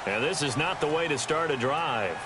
And this is not the way to start a drive.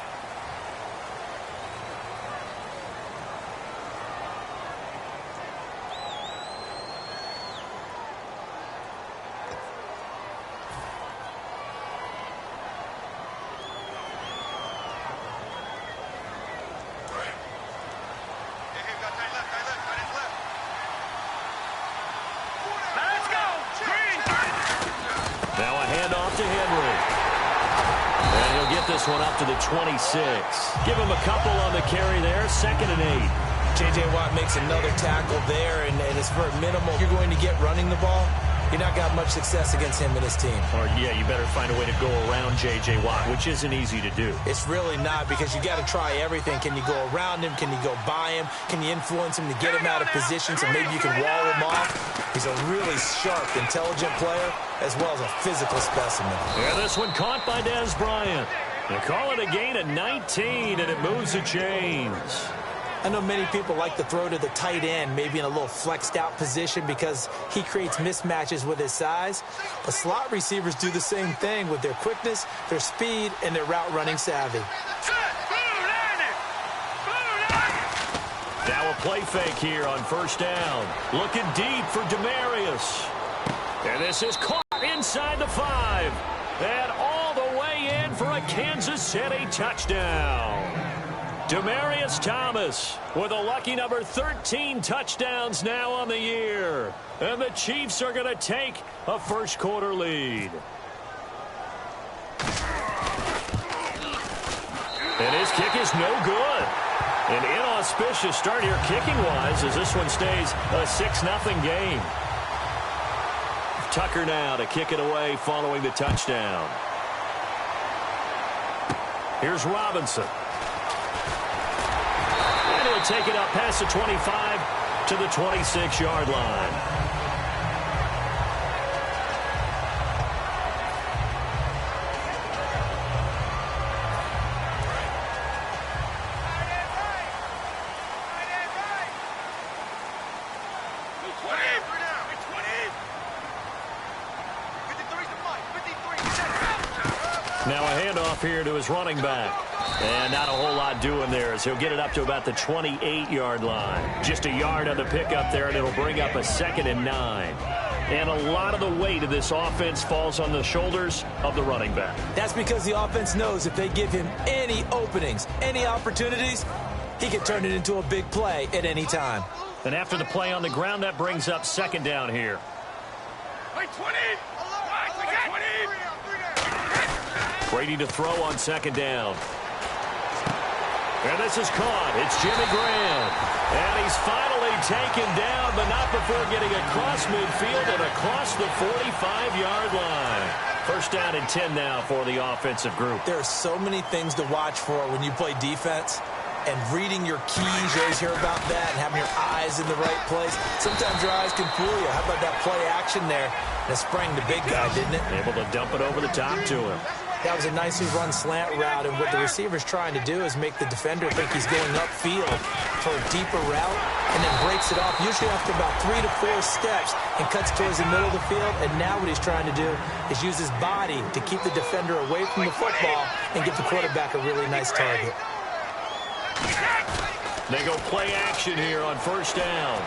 One up to the 26. Give him a couple on the carry there. 2nd and 8. J.J. Watt makes another tackle there, and it's very minimal. You're going to get running the ball. You're not got much success against him and his team. Or, yeah, you better find a way to go around J.J. Watt, which isn't easy to do. It's really not, because you got to try everything. Can you go around him? Can you go by him? Can you influence him to get him out of position so maybe you can wall him off? He's a really sharp, intelligent player, as well as a physical specimen. Yeah, this one caught by Dez Bryant. They call it a gain of 19, and it moves the chains. I know many people like to throw to the tight end, maybe in a little flexed out position because he creates mismatches with his size. But slot receivers do the same thing with their quickness, their speed, and their route running savvy. Now a play fake here on 1st down. Looking deep for Demarius. And this is caught inside the 5. And all the way in for a Kansas City touchdown. Demaryius Thomas with a lucky number 13 touchdowns now on the year. And the Chiefs are going to take a first-quarter lead. And his kick is no good. An inauspicious start here kicking-wise as this one stays a 6-0 game. Tucker now to kick it away following the touchdown. Here's Robinson. And he'll take it up past the 25 to the 26-yard line. Now a handoff here to his running back. And not a whole lot doing there as he'll get it up to about the 28-yard line. Just a yard on the pickup there, and it'll bring up a 2nd and 9. And a lot of the weight of this offense falls on the shoulders of the running back. That's because the offense knows if they give him any openings, any opportunities, he can turn it into a big play at any time. And after the play on the ground, that brings up 2nd down here. Brady to throw on 2nd down. And this is caught. It's Jimmy Graham. And he's finally taken down, but not before getting across midfield and across the 45-yard line. 1st down and 10 now for the offensive group. There are so many things to watch for when you play defense. And reading your keys, you always hear about that, and having your eyes in the right place. Sometimes your eyes can fool you. How about that play action there? That sprang the big guy, didn't it? Able to dump it over the top to him. That was a nicely run slant route, and what the receiver's trying to do is make the defender think he's going upfield for a deeper route, and then breaks it off, usually after about 3 to 4 steps, and cuts towards the middle of the field. And now what he's trying to do is use his body to keep the defender away from the football and get the quarterback a really nice target. They go play action here on 1st down.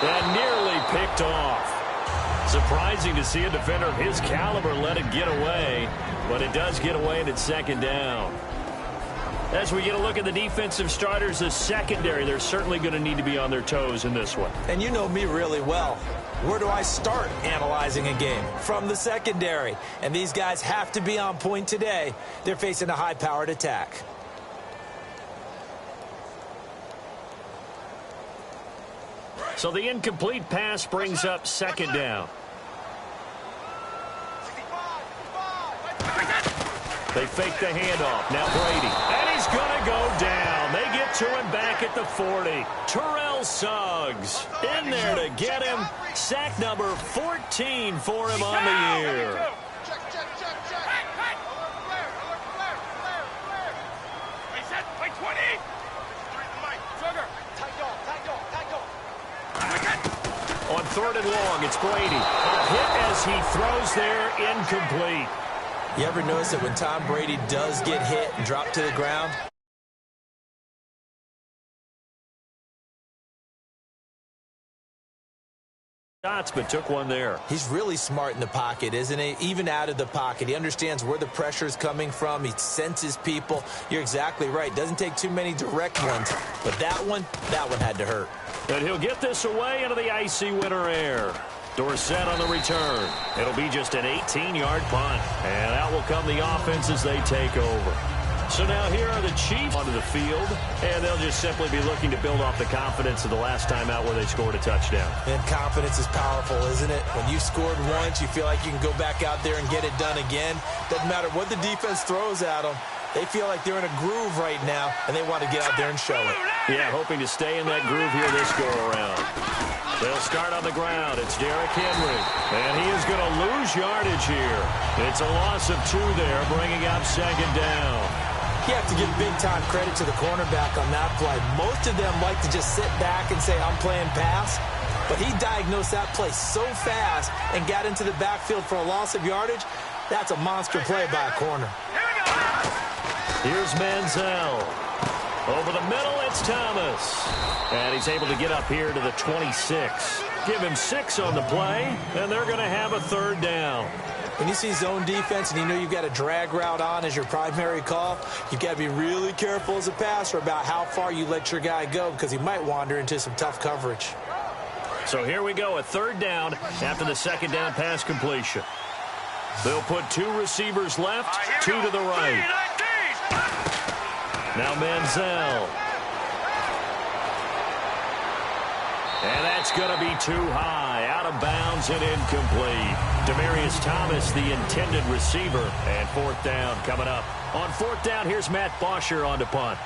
And nearly picked off. Surprising to see a defender of his caliber let it get away, but it does get away and it's 2nd down. As we get a look at the defensive starters, the secondary, they're certainly going to need to be on their toes in this one. And you know me really well. Where do I start analyzing a game? From the secondary. And these guys have to be on point today. They're facing a high-powered attack. So the incomplete pass brings up 2nd down. They fake the handoff. Now Brady. And he's going to go down. They get to him back at the 40. Terrell Suggs in there to get him. Sack number 14 for him on the year. On 3rd and long, it's Brady. A hit as he throws there, incomplete. You ever notice that when Tom Brady does get hit and drop to the ground, but took one there. he's really smart in the pocket, isn't he? Even out of the pocket. He understands where the pressure is coming from. He senses people. You're exactly right. Doesn't take too many direct ones. But that one had to hurt. And he'll get this away into the icy winter air. Dorsett on the return. It'll be just an 18-yard punt. And out will come the offense as they take over. So now here are the Chiefs onto the field, and they'll just simply be looking to build off the confidence of the last time out where they scored a touchdown. And confidence is powerful, isn't it? When you've scored once, you feel like you can go back out there and get it done again. Doesn't matter what the defense throws at them. They feel like they're in a groove right now, and they want to get out there and show it. Yeah, hoping to stay in that groove here this go-around. They'll start on the ground. It's Derrick Henry, and he is going to lose yardage here. It's a loss of 2 there, bringing up second down. You have to give big-time credit to the cornerback on that play. Most of them like to just sit back and say, I'm playing pass. But he diagnosed that play so fast and got into the backfield for a loss of yardage. That's a monster play by a corner. Here's Manziel. Over the middle, it's Thomas. And he's able to get up here to the 26. Give him 6 on the play, and they're going to have a third down. When you see zone defense and you know you've got a drag route on as your primary call, you've got to be really careful as a passer about how far you let your guy go because he might wander into some tough coverage. So here we go, a third down after the second down pass completion. They'll put 2 receivers left, 2 to the right. Now Manziel. And that's going to be too high, out of bounds and incomplete. Demaryius Thomas, the intended receiver, and fourth down coming up. On fourth down, here's Matt Bosher on to punt.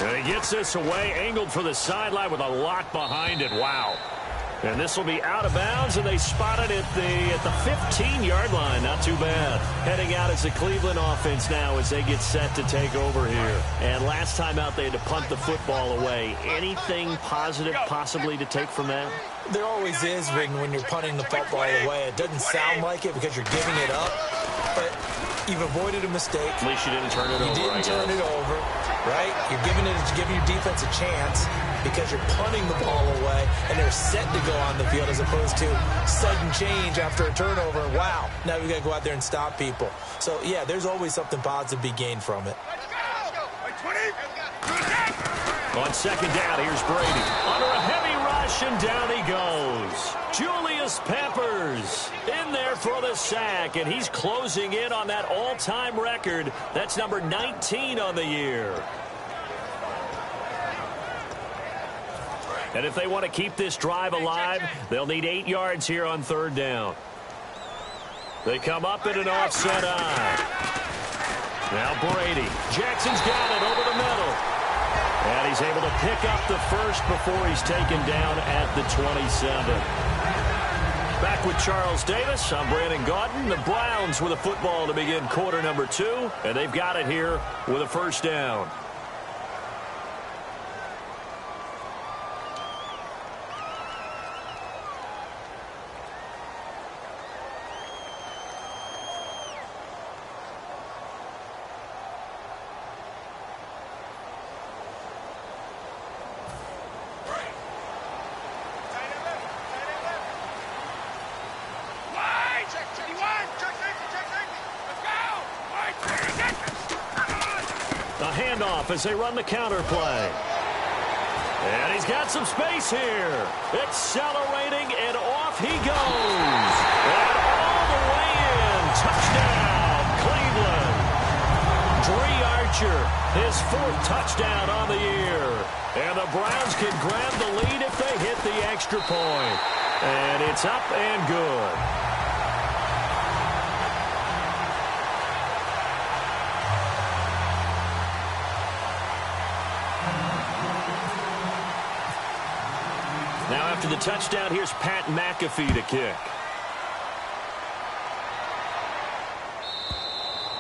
And he gets this away, angled for the sideline with a lot behind it. Wow. And this will be out of bounds, and they spot it at the 15-yard line. Not too bad. Heading out as the Cleveland offense now as they get set to take over here. And last time out, they had to punt the football away. Anything positive possibly to take from that? There always is when you're punting the football away. It doesn't sound like it because you're giving it up, but you've avoided a mistake. At least you didn't turn it over. You didn't turn it over, right? You're giving your defense a chance because you're punting the ball away, and they're set to go on the field as opposed to sudden change after a turnover. Wow, now we got to go out there and stop people. So, yeah, there's always something positive to be gained from it. On second down, here's Brady. Under a heavy rush, and down he goes. Julius Peppers in there for the sack, and he's closing in on that all-time record. That's number 19 on the year. And if they want to keep this drive alive, they'll need 8 yards here on third down. They come up in an offset eye. Now Brady. Jackson's got it over the middle. And he's able to pick up the first before he's taken down at the 27. Back with Charles Davis, I'm Brandon Gaudin. The Browns with a football to begin quarter number 2. And they've got it here with a first down. Handoff as they run the counter play. And he's got some space here. Accelerating, and off he goes. And all the way in. Touchdown, Cleveland. Dree Archer, his 4th touchdown on the year. And the Browns can grab the lead if they hit the extra point. And it's up and good. Now after the touchdown, here's Pat McAfee to kick.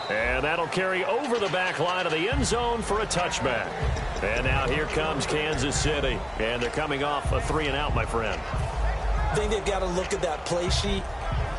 And that'll carry over the back line of the end zone for a touchback. And now here comes Kansas City. And they're coming off a 3-and-out, my friend. I think they've got to look at that play sheet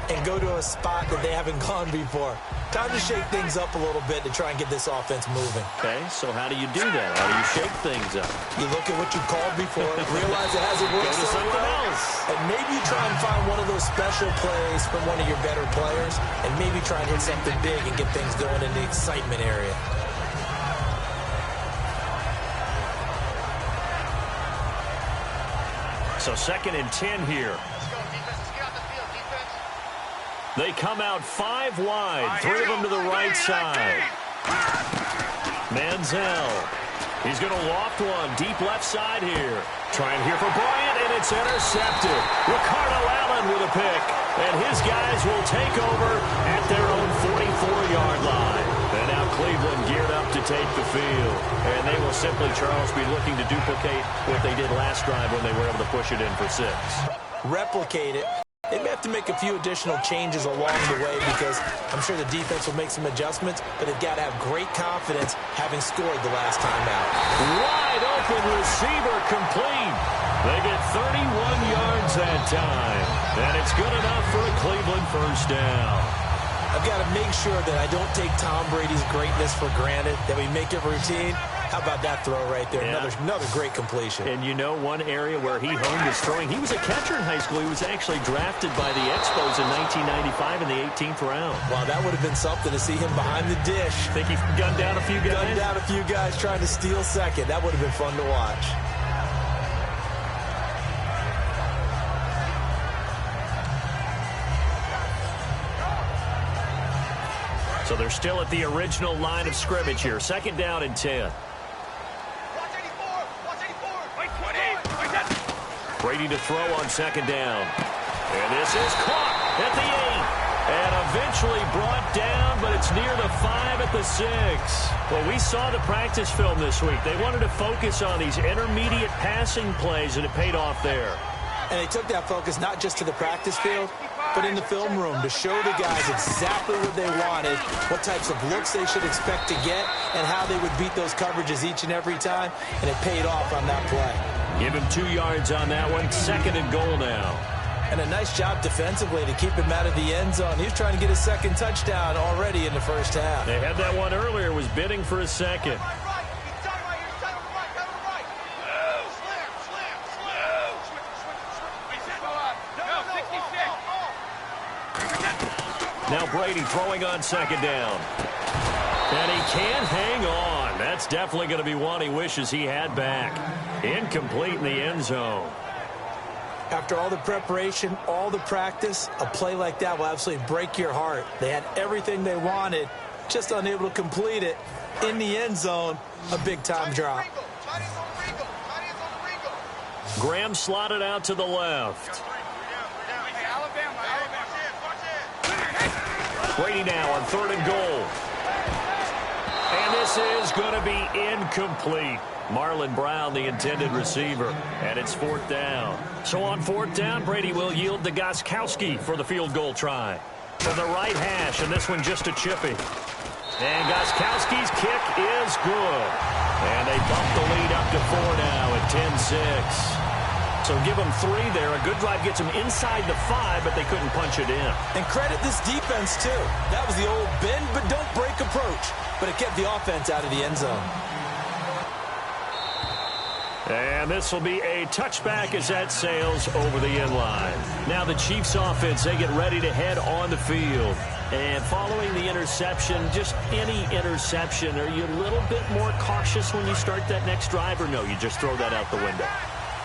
and go to a spot that they haven't gone before. Time to shake things up a little bit to try and get this offense moving. Okay, so how do you do that? How do you shake things up? You look at what you called before, realize it hasn't worked Go to so something well, else. and maybe you try and find one of those special plays from one of your better players, and maybe try and hit something big and get things going in the excitement area. So 2nd and 10 here. They come out 5 wide, 3 of them to the right side. Manziel. He's going to loft one deep left side here. Trying here for Bryant, and it's intercepted. Ricardo Allen with a pick. And his guys will take over at their own 44-yard line. And now Cleveland geared up to take the field. And they will simply, Charles, be looking to duplicate what they did last drive when they were able to push it in for 6. Replicate it. They may have to make a few additional changes along the way because I'm sure the defense will make some adjustments, but they've got to have great confidence having scored the last time out. Wide open receiver complete. They get 31 yards that time. And it's good enough for a Cleveland first down. I've got to make sure that I don't take Tom Brady's greatness for granted, that we make it routine. How about that throw right there? Yeah. Another great completion. And you know one area where he honed his throwing, he was a catcher in high school. He was actually drafted by the Expos in 1995 in the 18th round. Wow, that would have been something to see him behind the dish. Think he gunned down a few guys? Gunned down a few guys trying to steal second. That would have been fun to watch. So they're still at the original line of scrimmage here. 2nd down and 10. Brady to throw on 2nd down. And this is caught at the 8. And eventually brought down, but it's near the 5 at the 6. Well, we saw the practice film this week. They wanted to focus on these intermediate passing plays, and it paid off there. And they took that focus not just to the practice field, but in the film room to show the guys exactly what they wanted, what types of looks they should expect to get, and how they would beat those coverages each and every time, and it paid off on that play. Give him 2 yards on that one. 2nd and goal now. And a nice job defensively to keep him out of the end zone. He was trying to get his 2nd touchdown already in the first half. They had that one earlier, was bidding for a 2nd. Now Brady throwing on 2nd down. And he can't hang on. That's definitely going to be one he wishes he had back. Incomplete in the end zone. After all the preparation, all the practice, a play like that will absolutely break your heart. They had everything they wanted, just unable to complete it. In the end zone, a big-time drop. Graham slotted out to the left. Brady now on 3rd and goal. And this is going to be incomplete. Marlon Brown, the intended receiver, and it's 4th down. So on 4th down, Brady will yield to Gostkowski for the field goal try. From the right hash, and this one just a chippy. And Gostkowski's kick is good. And they bump the lead up to 4 now at 10-6. So give them 3 there. A good drive gets them inside the 5, but they couldn't punch it in. And credit this defense, too. That was the old bend but don't break approach. But it kept the offense out of the end zone. And this will be a touchback as that sails over the end line. Now the Chiefs offense, they get ready to head on the field. And following the interception, just any interception, are you a little bit more cautious when you start that next drive, or no, you just throw that out the window?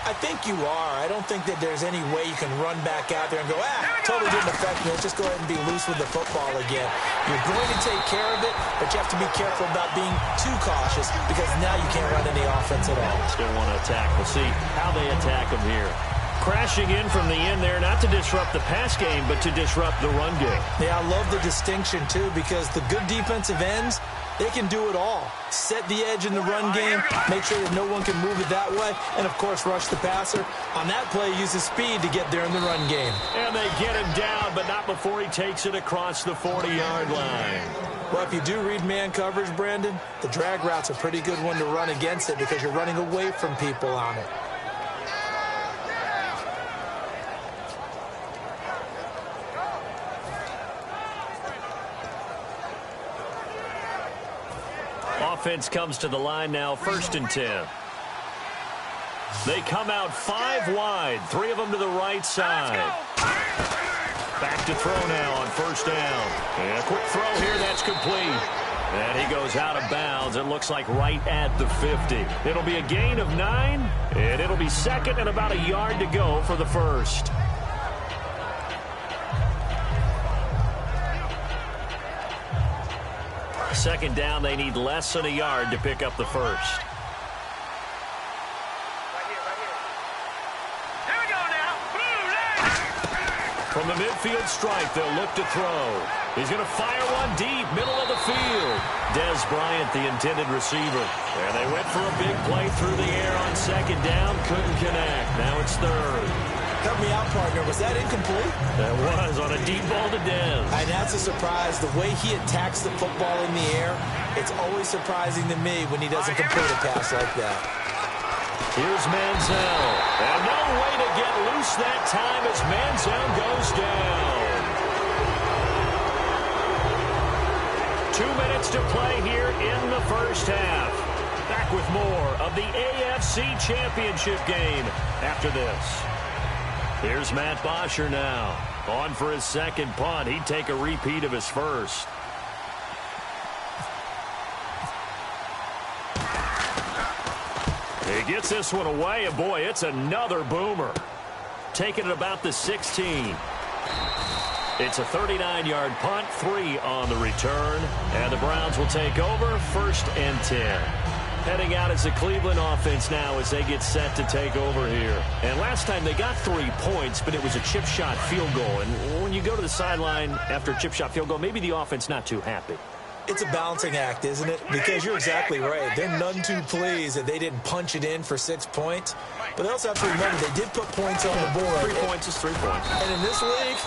I think you are. I don't think that there's any way you can run back out there and go, totally didn't affect me. Let's just go ahead and be loose with the football again. You're going to take care of it, but you have to be careful about being too cautious because now you can't run any offense at all. Still want to attack. We'll see how they attack them here. Crashing in from the end there, not to disrupt the pass game, but to disrupt the run game. Yeah, I love the distinction, too, because the good defensive ends, They can do it all. Set the edge in the run game, make sure that no one can move it that way, and, of course, rush the passer. On that play, use his speed to get there in the run game. And they get him down, but not before he takes it across the 40-yard line. Well, if you do read man coverage, Brandon, the drag route's a pretty good one to run against it because you're running away from people on it. Offense comes to the line now, 1st and 10. They come out 5 wide, 3 of them to the right side. Back to throw now on 1st down. And a quick throw here, that's complete. And he goes out of bounds. It looks like right at the 50. It'll be a gain of 9, and it'll be 2nd and about a yard to go for the 1st. Second down, they need less than a yard to pick up the 1st. Here we go now. From the midfield stripe, they'll look to throw. He's going to fire one deep, middle of the field. Des Bryant, the intended receiver. And they went for a big play through the air on 2nd down. Couldn't connect. Now it's 3rd. Help me out, partner. Was that incomplete? That was on a deep ball to Des. And that's a surprise. The way he attacks the football in the air, it's always surprising to me when he doesn't complete a pass like that. Here's Manziel. And no way to get loose that time as Manziel goes down. 2 minutes to play here in the 1st half. Back with more of the AFC Championship game after this. Here's Matt Bosher now. On for his 2nd punt. He'd take a repeat of his 1st. He gets this one away, and boy, it's another boomer. Taking it about the 16. It's a 39-yard punt, 3 on the return, and the Browns will take over, 1st and 10. Heading out as the Cleveland offense now as they get set to take over here. And last time they got 3 points, but it was a chip shot field goal. And when you go to the sideline after a chip shot field goal, maybe the offense not too happy. It's a balancing act, isn't it? Because you're exactly right. They're none too pleased that they didn't punch it in for 6 points. But they also have to remember they did put points on the board. 3 points is 3 points. And in this league,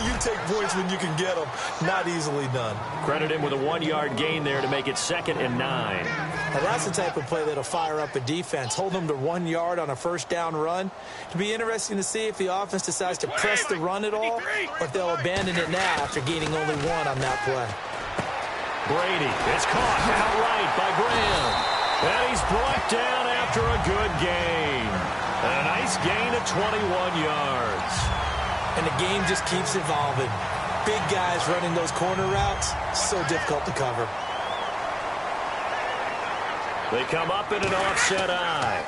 you take points when you can get them. Not easily done. Credit him with a 1-yard gain there to make it 2nd and 9. Now that's the type of play that'll fire up a defense. Hold them to 1 yard on a 1st down run. It'll be interesting to see if the offense decides to press the run at all, or if they'll abandon it now after gaining only 1 on that play. Brady, it's caught outright by Graham. And he's brought down after a good gain. A nice gain of 21 yards. And the game just keeps evolving. Big guys running those corner routes, so difficult to cover. They come up in an offset eye.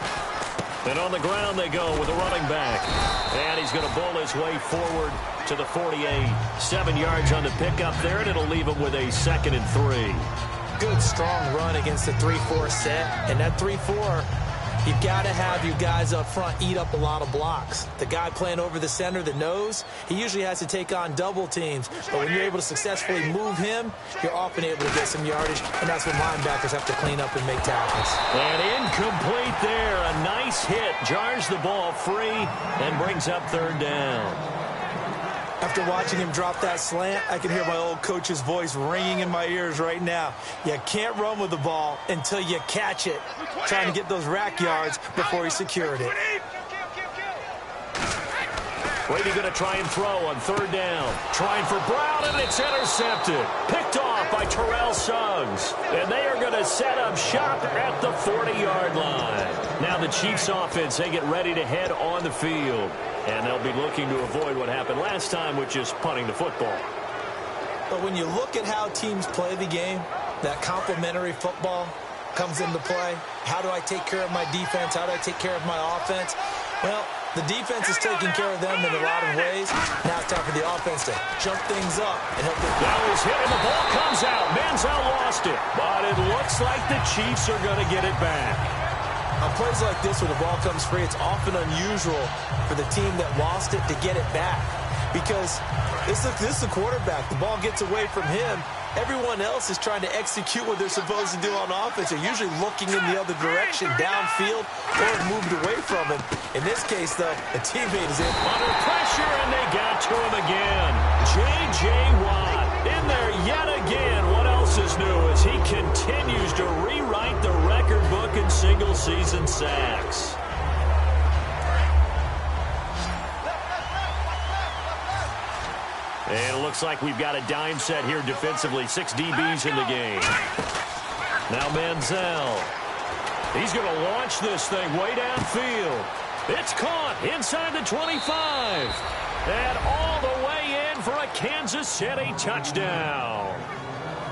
And on the ground they go with a running back. And he's going to bowl his way forward to the 48. 7 yards on the pickup there, and it'll leave him with a 2nd and 3. Good, strong run against the 3-4 set. And that 3-4, you've got to have your guys up front eat up a lot of blocks. The guy playing over the center, the nose, he usually has to take on double teams. But when you're able to successfully move him, you're often able to get some yardage, and that's when linebackers have to clean up and make tackles. And incomplete there. A nice hit. Jars the ball free and brings up 3rd down. After watching him drop that slant, I can hear my old coach's voice ringing in my ears right now. You can't run with the ball until you catch it. Trying to get those rack yards before he secured it. Brady going to try and throw on 3rd down. Trying for Brown, and it's intercepted. Picked off by Terrell Suggs. And they are going to set up shop at the 40-yard line. Now the Chiefs offense, they get ready to head on the field. And they'll be looking to avoid what happened last time, which is punting the football. But when you look at how teams play the game, that complementary football comes into play. How do I take care of my defense? How do I take care of my offense? Well, the defense is taking care of them in a lot of ways. Now it's time for the offense to jump things up and help them. Now he's hit and the ball comes out. Manziel lost it. But it looks like the Chiefs are going to get it back. On plays like this where the ball comes free, it's often unusual for the team that lost it to get it back. Because this is the quarterback. The ball gets away from him, Everyone else is trying to execute what they're supposed to do on offense. They're usually looking in the other direction, downfield, or have moved away from him. In this case, though, a teammate is in. Under pressure, and they got to him again. J.J. Watt in there yet again. What else is new as he continues to rewrite the record book in single-season sacks. And it looks like we've got a dime set here defensively. 6 DBs in the game. Now Manziel. He's going to launch this thing way downfield. It's caught inside the 25. And all the way in for a Kansas City touchdown.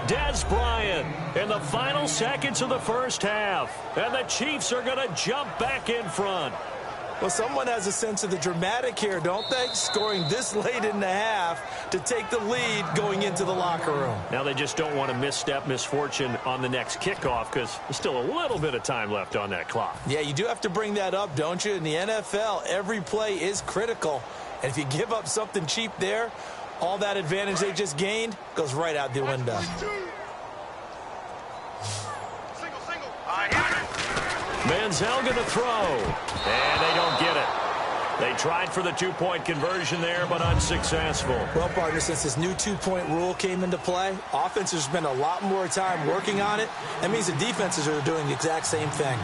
Des Bryant in the final seconds of the first half. And the Chiefs are going to jump back in front. Well, someone has a sense of the dramatic here, don't they? Scoring this late in the half to take the lead going into the locker room. Now they just don't want to misstep misfortune on the next kickoff because there's still a little bit of time left on that clock. Yeah, you do have to bring that up, don't you? In the NFL, every play is critical. And if you give up something cheap there, all that advantage they just gained goes right out the window. Manziel going to throw. And they don't get it. They tried for the two-point conversion there, but unsuccessful. Well, partner, since this new two-point rule came into play, offenses spend a lot more time working on it. That means the defenses are doing the exact same thing.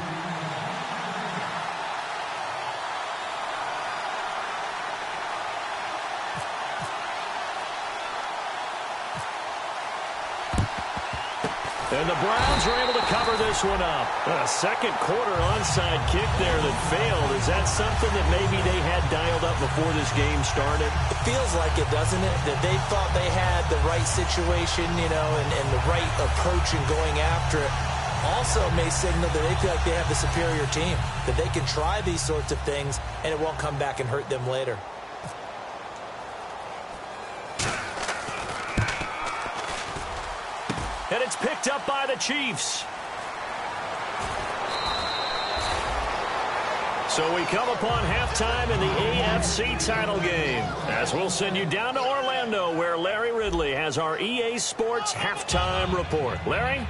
And the Browns are able to cover this one up. A second quarter onside kick there that failed. Is that something that maybe they had dialed up before this game started? It feels like it, doesn't it? That they thought they had the right situation, you know, and the right approach in going after it. Also may signal that they feel like they have the superior team, that they can try these sorts of things and it won't come back and hurt them later. And it's picked up by the Chiefs. So we come upon halftime in the AFC title game, as we'll send you down to Orlando, where Larry Ridley has our EA Sports halftime report. Larry?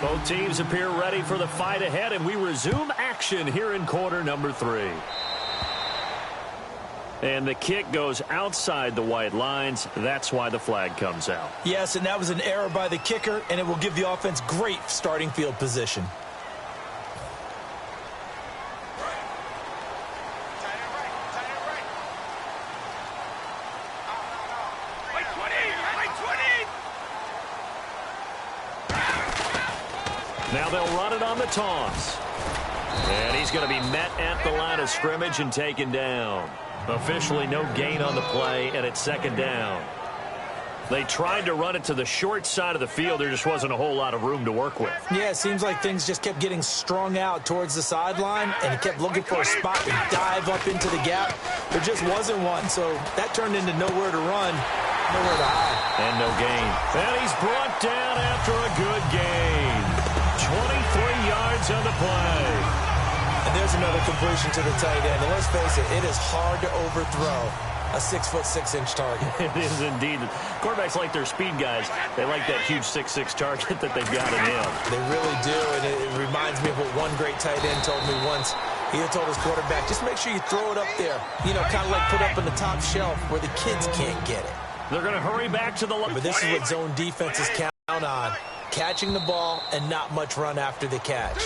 Both teams appear ready for the fight ahead, and we resume action here in quarter number 3. And the kick goes outside the white lines. That's why the flag comes out. Yes, and that was an error by the kicker, and it will give the offense great starting field position. Now they'll run it on the toss. And he's going to be met at the line of scrimmage and taken down. Officially no gain on the play, and it's second down. They tried to run it to the short side of the field. There just wasn't a whole lot of room to work with. Yeah, it seems like things just kept getting strung out towards the sideline, and he kept looking for a spot to dive up into the gap. There just wasn't one, so that turned into nowhere to run, nowhere to hide. And no gain. And he's brought down after a good gain. 23 yards on the play. And there's another completion to the tight end. And let's face it is hard to overthrow a 6'6" target. It is indeed. Quarterbacks like their speed guys. They like that huge 6'6" target that they've got in him. They really do, and it reminds me of what one great tight end told me once. He had told his quarterback, just make sure you throw it up there. You know, kind of like put up on the top shelf where the kids can't get it. They're going to hurry back to the line. But this is what zone defenses count on. Catching the ball and not much run after the catch.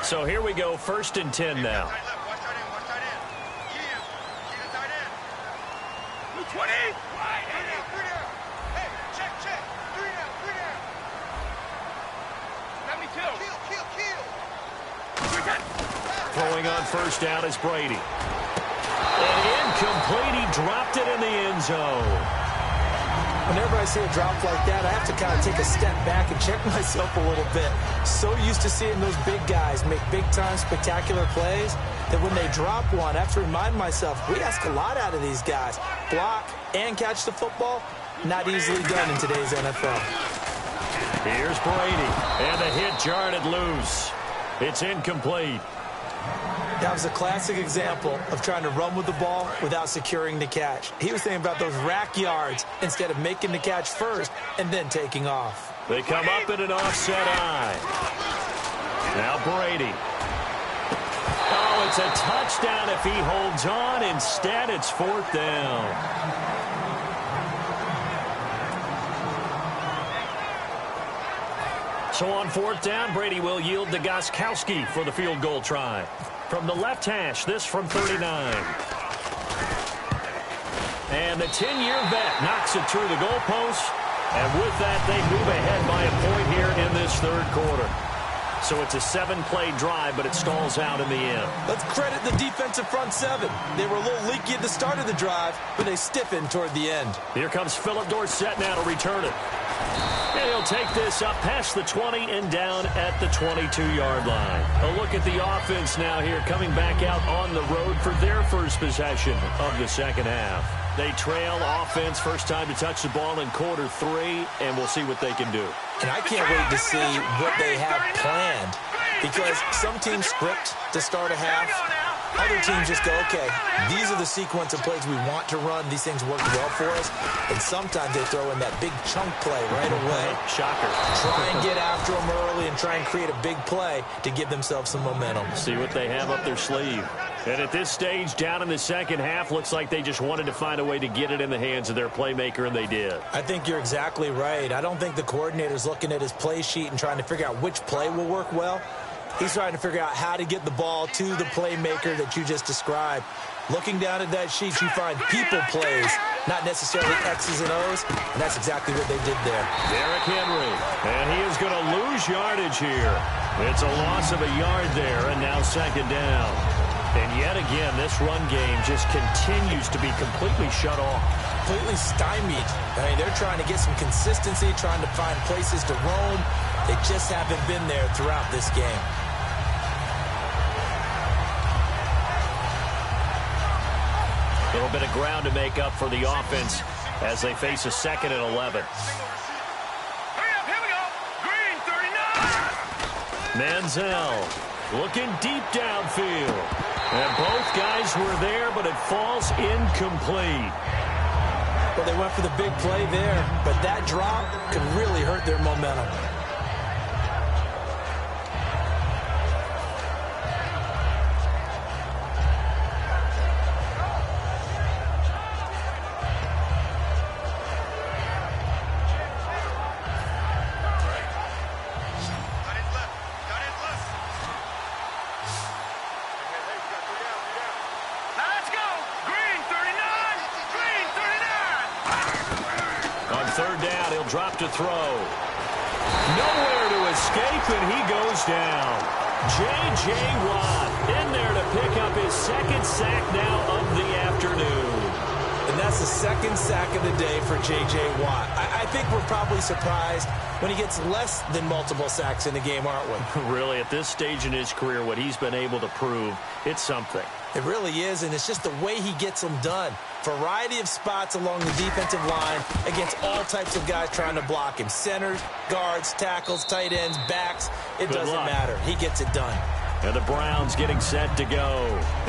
So here we go, 1st and 10 now. Throwing on 1st down is Brady. And incomplete, he dropped it in the end zone. Whenever I see a drop like that, I have to kind of take a step back and check myself a little bit. So used to seeing those big guys make big-time spectacular plays that when they drop one, I have to remind myself, we ask a lot out of these guys. Block and catch the football, not easily done in today's NFL. Here's Brady, and the hit jarred it loose. It's incomplete. That was a classic example of trying to run with the ball without securing the catch. He was thinking about those rack yards instead of making the catch first and then taking off. They come up in an offset eye. Now Brady. Oh, it's a touchdown if he holds on. Instead, it's 4th down. So on 4th down, Brady will yield to Gostkowski for the field goal try. From the left hash, this from 39. And the 10-year vet knocks it through the goalpost. And with that, they move ahead by a point here in this 3rd quarter. So it's a 7-play drive, but it stalls out in the end. Let's credit the defensive front 7. They were a little leaky at the start of the drive, but they stiffened toward the end. Here comes Philip Dorsett now to return it. And he'll take this up past the 20 and down at the 22-yard line. A look at the offense now here, coming back out on the road for their first possession of the second half. They trail offense, first time to touch the ball in quarter 3, and we'll see what they can do. And I can't wait to see what they have planned, because some teams script to start a half. Other teams just go, okay, these are the sequence of plays we want to run. These things work well for us. And sometimes they throw in that big chunk play right away. Shocker. Try and get after them early and try and create a big play to give themselves some momentum. See what they have up their sleeve. And at this stage, down in the second half, looks like they just wanted to find a way to get it in the hands of their playmaker, and they did. I think you're exactly right. I don't think the coordinator's looking at his play sheet and trying to figure out which play will work well. He's trying to figure out how to get the ball to the playmaker that you just described. Looking down at that sheet, you find people plays, not necessarily X's and O's, and that's exactly what they did there. Derrick Henry, and he is going to lose yardage here. It's a loss of a yard there, and now second down. And yet again, this run game just continues to be completely shut off. Completely stymied. I mean, they're trying to get some consistency, trying to find places to roam. They just haven't been there throughout this game. A little bit of ground to make up for the offense as they face a 2nd and 11. Manziel looking deep downfield. And both guys were there, but it falls incomplete. Well, they went for the big play there, but that drop could really hurt their momentum. Drop to throw. Nowhere to escape, and he goes down. J.J. Watt in there to pick up his 2nd sack now of the afternoon. And that's the 2nd sack of the day for J.J. Watt. I think we're probably surprised when he gets less than multiple sacks in a game, aren't we? Really, at this stage in his career, what he's been able to prove, it's something. It really is, and it's just the way he gets them done. Variety of spots along the defensive line against all types of guys trying to block him. Centers, guards, tackles, tight ends, backs. It doesn't matter. He gets it done. And the Browns getting set to go.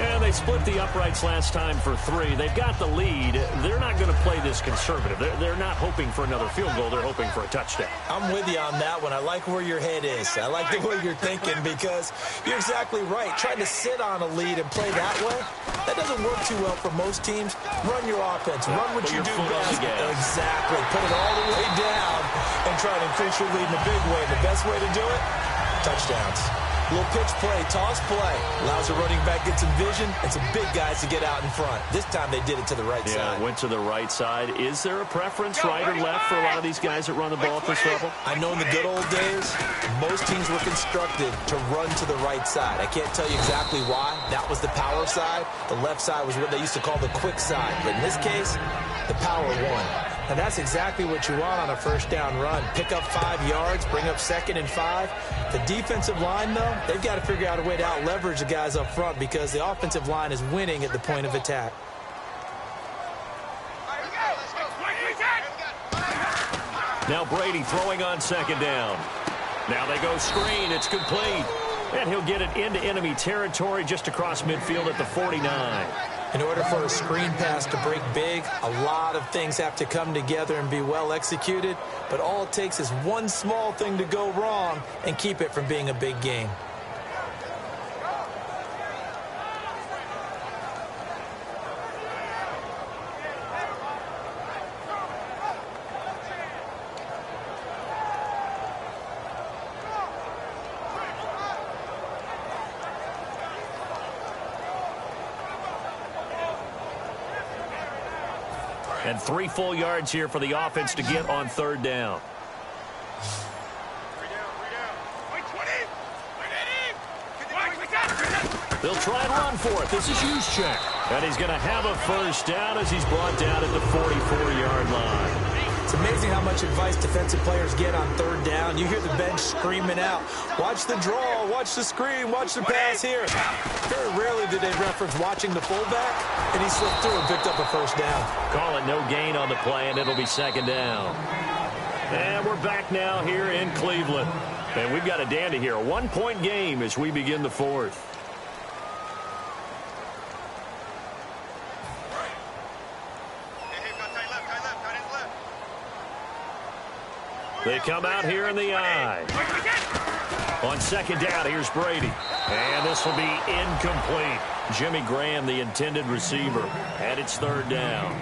And they split the uprights last time for 3. They've got the lead. They're not going to play this conservative. They're not hoping for another field goal. They're hoping for a touchdown. I'm with you on that one. I like where your head is. I like the way you're thinking, because you're exactly right. Trying to sit on a lead and play that way, that doesn't work too well for most teams. Run your offense. Run what you do best. Exactly. Put it all the way down and try to increase your lead in a big way. The best way to do it, touchdowns. Little pitch play, toss play. Allows the running back to get some vision and some big guys to get out in front. This time they did it to the right side. Yeah, went to the right side. Is there a preference, right or left, for a lot of these guys that run the ball at this level? I know in the good old days, most teams were constructed to run to the right side. I can't tell you exactly why. That was the power side. The left side was what they used to call the quick side. But in this case, the power won. And that's exactly what you want on a first down run. Pick up 5 yards, bring up 2nd and 5. The defensive line, though, they've got to figure out a way to out-leverage the guys up front, because the offensive line is winning at the point of attack. Now Brady throwing on second down. Now they go screen. It's complete. And he'll get it into enemy territory just across midfield at the 49. In order for a screen pass to break big, a lot of things have to come together and be well executed. But all it takes is one small thing to go wrong and keep it from being a big game. And 3 full yards here for the offense to get on third down. They'll try and run for it. This is Juszczyk. And he's going to have a first down as he's brought down at the 44-yard line. It's amazing how much advice defensive players get on third down. You hear the bench screaming out, watch the draw, watch the screen, watch the pass here. Very rarely do they reference watching the fullback, and he slipped through and picked up a first down. Call it no gain on the play, and it'll be second down. And we're back now here in Cleveland. And we've got a dandy here, a 1-point game as we begin the fourth. They come out here in the eye. On second down, here's Brady. And this will be incomplete. Jimmy Graham, the intended receiver, and it's third down.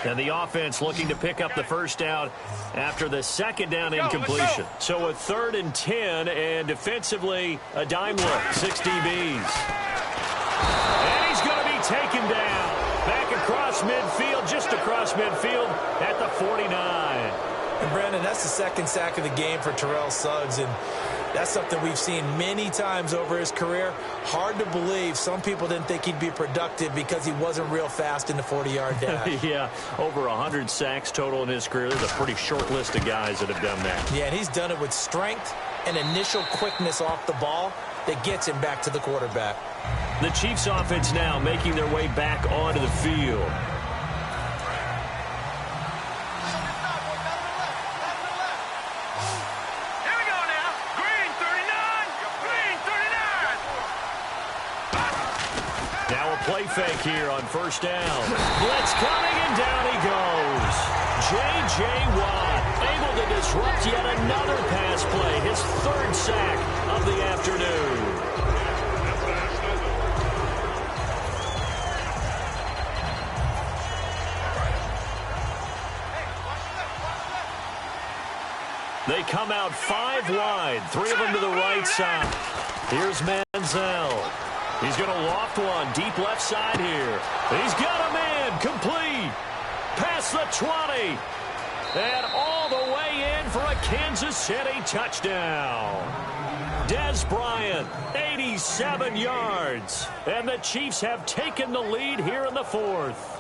And the offense looking to pick up the first down after the second down incompletion. So a 3rd and 10, and defensively, a dime look, 6 DBs. And he's going to be taken down. Back across midfield, just across midfield at the 49. And Brandon, that's the second sack of the game for Terrell Suggs, and that's something we've seen many times over his career. Hard to believe some people didn't think he'd be productive because he wasn't real fast in the 40-yard dash. Yeah, over 100 sacks total in his career. There's a pretty short list of guys that have done that. Yeah, and he's done it with strength and initial quickness off the ball that gets him back to the quarterback. The Chiefs offense now making their way back onto the field. Play fake here on first down. Blitz coming, and down he goes. J.J. Watt able to disrupt yet another pass play. His 3rd sack of the afternoon. They come out 5 wide, 3 of them to the right side. Here's Manziel. He's going to loft one deep left side here. He's got a man complete. Past the 20. And all the way in for a Kansas City touchdown. Dez Bryant, 87 yards. And the Chiefs have taken the lead here in the 4th.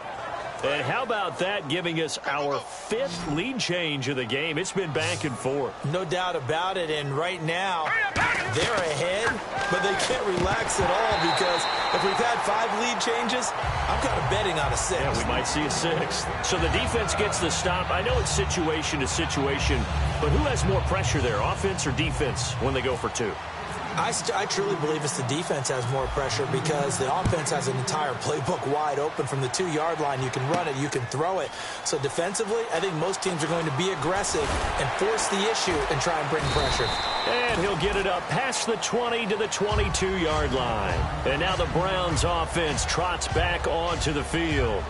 And how about that, giving us our 5th lead change of the game? It's been back and forth. No doubt about it, and right now, they're ahead, but they can't relax at all because if we've had 5 lead changes, I'm kind of betting on a 6th. Yeah, we might see a 6th. So the defense gets the stop. I know it's situation to situation, but who has more pressure there, offense or defense, when they go for 2? I truly believe it's the defense has more pressure because the offense has an entire playbook wide open from the 2-yard line. You can run it, you can throw it. So defensively, I think most teams are going to be aggressive and force the issue and try and bring pressure. And he'll get it up past the 20 to the 22-yard line. And now the Browns offense trots back onto the field.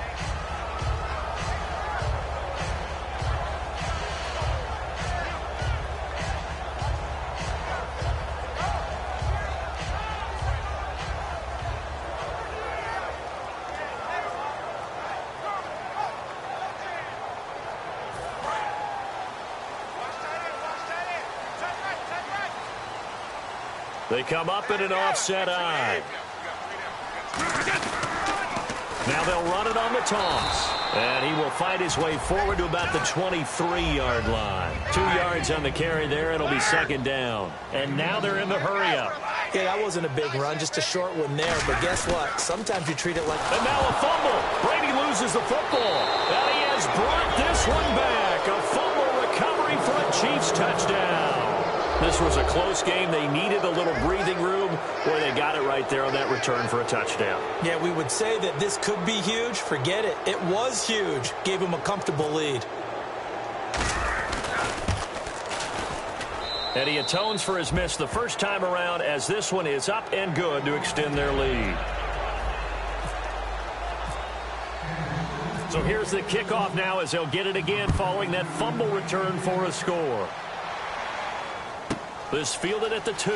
They come up in an offset eye. Now they'll run it on the toss. And he will fight his way forward to about the 23-yard line. 2 yards on the carry there. It'll be second down. And now they're in the hurry-up. Yeah, that wasn't a big run, just a short one there. But guess what? Sometimes you treat it like... And now a fumble. Brady loses the football. And he has brought this one back. A fumble recovery for a Chiefs touchdown. This was a close game. They needed a little breathing room. Boy, they got it right there on that return for a touchdown. Yeah, we would say that this could be huge. Forget it. It was huge. Gave him a comfortable lead. And he atones for his miss the first time around, as this one is up and good to extend their lead. So here's the kickoff now as they'll get it again following that fumble return for a score. This fielded at the 2.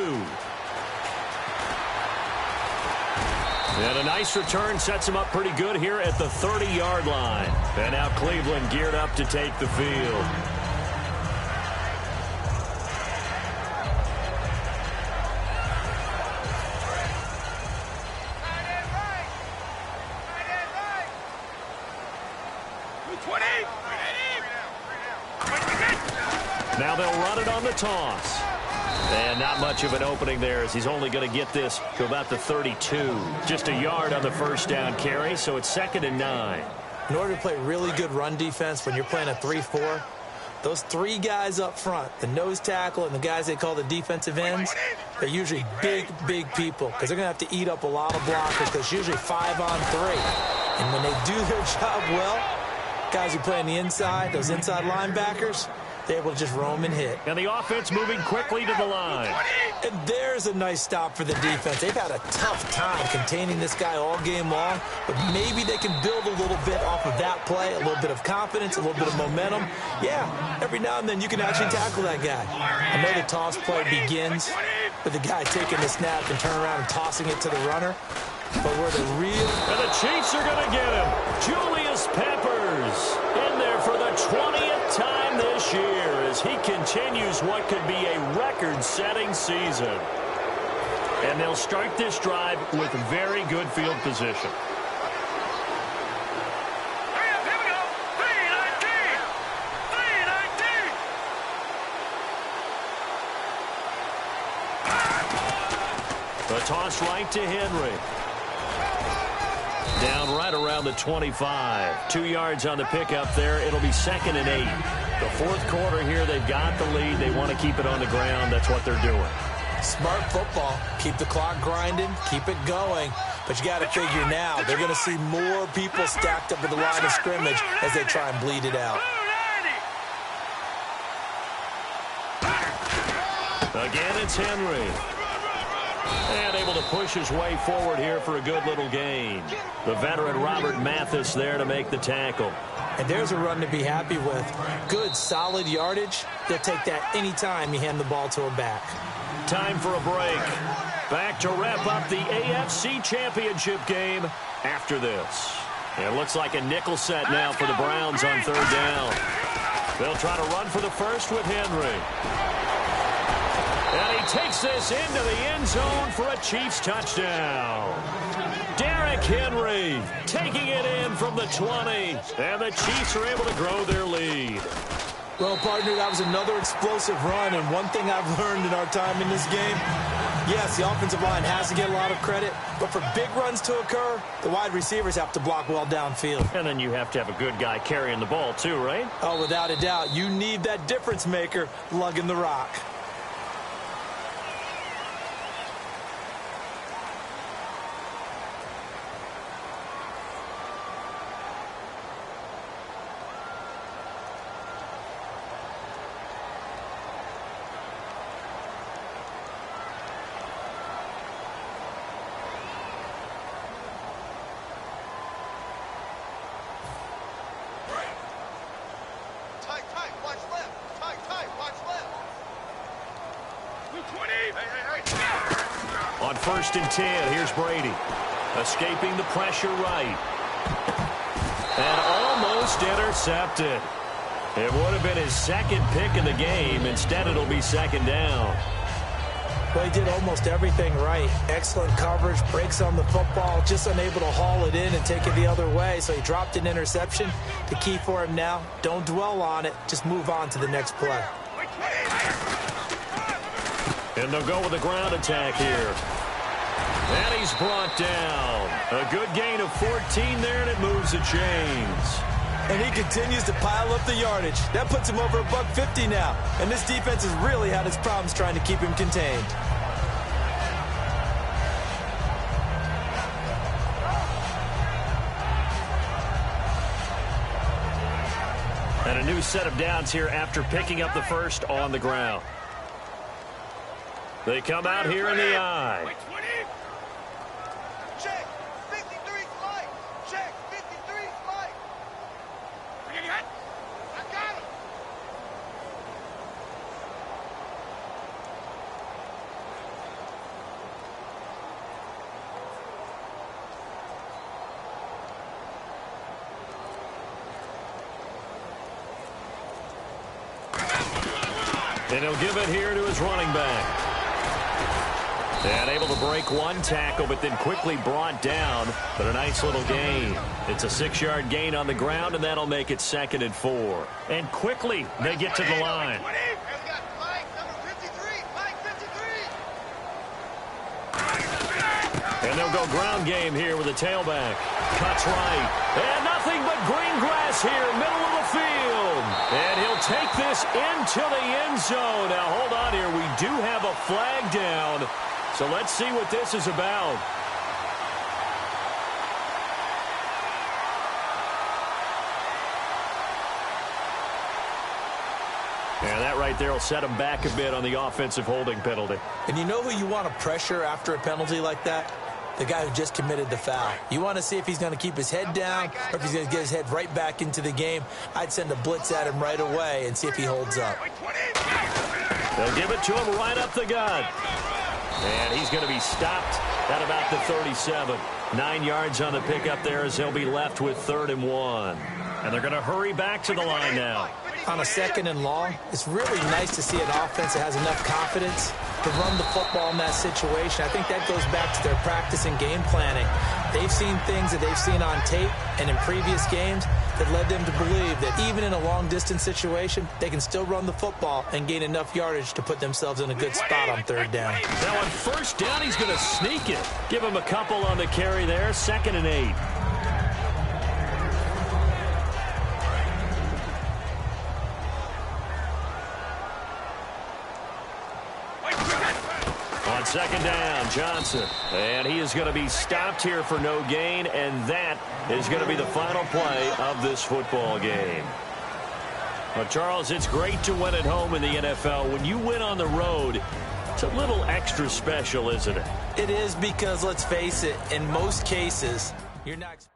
And a nice return sets him up pretty good here at the 30-yard line. And now Cleveland geared up to take the field. Now they'll run it on the toss. And not much of an opening there, as he's only going to get this to about the 32. Just a yard on the first down carry, so it's 2nd and 9. In order to play really good run defense when you're playing a 3-4, those 3 guys up front, the nose tackle and the guys they call the defensive ends, they're usually big people because they're going to have to eat up a lot of blockers because it's usually 5 on 3. And when they do their job well, guys who play on the inside, those inside linebackers, they're able to just roam and hit. And the offense moving quickly to the line. And there's a nice stop for the defense. They've had a tough time containing this guy all game long, but maybe they can build a little bit off of that play, a little bit of confidence, a little bit of momentum. Yeah, every now and then you can actually tackle that guy. I know the toss play begins with the guy taking the snap and turning around and tossing it to the runner, but where the real... And the Chiefs are going to get him. Julius Peppers in there for the 20th time this year as he continues what could be a record-setting season. And they'll start this drive with very good field position. The toss right to Henry. Down right around the 25. 2 yards on the pickup there. It'll be 2nd and 8. The fourth quarter here, they've got the lead. They want to keep it on the ground. That's what they're doing. Smart football. Keep the clock grinding. Keep it going. But you got to figure now, they're going to see more people stacked up at the line of scrimmage as they try and bleed it out. Again, it's Henry. And able to push his way forward here for a good little gain. The veteran Robert Mathis there to make the tackle. And there's a run to be happy with. Good, solid yardage. They'll take that anytime you hand the ball to a back. Time for a break. Back to wrap up the AFC Championship game after this. It looks like a nickel set now for the Browns on 3rd down. They'll try to run for the first with Henry. And he takes this into the end zone for a Chiefs touchdown. Derrick Henry taking it in from the 20. And the Chiefs are able to grow their lead. Well, partner, that was another explosive run. And one thing I've learned in our time in this game, yes, the offensive line has to get a lot of credit. But for big runs to occur, the wide receivers have to block well downfield. And then you have to have a good guy carrying the ball too, right? Oh, without a doubt. You need that difference maker lugging the rock. On 1st and 10, here's Brady. Escaping the pressure right. And almost intercepted. It would have been his 2nd pick of the game. Instead, it'll be 2nd down. Well, he did almost everything right. Excellent coverage, breaks on the football, just unable to haul it in and take it the other way. So he dropped an interception. The key for him now, don't dwell on it. Just move on to the next play. And they'll go with the ground attack here. And he's brought down. A good gain of 14 there, and it moves the chains. And he continues to pile up the yardage. That puts him over $150 now. And this defense has really had its problems trying to keep him contained. And a new set of downs here after picking up the first on the ground. They come out here in the eye. Check. 53 flight. Check. 53 flight. I got him. And he'll give it here to his running back. And able to break one tackle, but then quickly brought down. But a nice little gain. It's a 6-yard gain on the ground, and that'll make it 2nd and 4. And quickly they get to the line. And they'll go ground game here with a tailback. Cuts right. And nothing but green grass here, middle of the field. And he'll take this into the end zone. Now, hold on here. We do have a flag down. So let's see what this is about. And that right there will set him back a bit on the offensive holding penalty. And you know who you want to pressure after a penalty like that? The guy who just committed the foul. You want to see if he's going to keep his head down or if he's going to get his head right back into the game. I'd send a blitz at him right away and see if he holds up. They'll give it to him right up the gut. And he's going to be stopped at about the 37. 9 yards on the pickup there as he'll be left with 3rd and 1. And they're going to hurry back to the line now. On a 2nd and long, it's really nice to see an offense that has enough confidence to run the football in that situation. I think that goes back to their practice and game planning. They've seen things that they've seen on tape and in previous games that led them to believe that even in a long-distance situation, they can still run the football and gain enough yardage to put themselves in a good spot on 3rd down. Now on 1st down, he's going to sneak it. Give him a couple on the carry there, 2nd and 8. On 2nd down, Johnson. And he is going to be stopped here for no gain, and that is going to be the final play of this football game. Well, Charles, it's great to win at home in the NFL. When you win on the road, it's a little extra special, isn't it? It is because, let's face it, in most cases, you're not...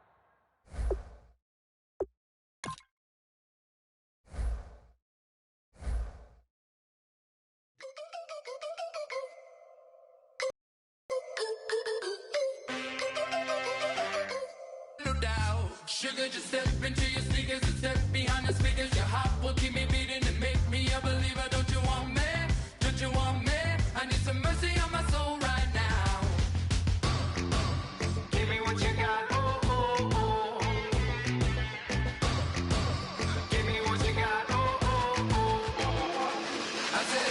Sugar, just step into your sneakers and step behind the speakers. Your heart will keep me beating and make me a believer. Don't you want me? Don't you want me? I need some mercy on my soul right now. Give me what you got. Oh, oh, oh. Give me what you got. Oh, oh, oh, oh. I said,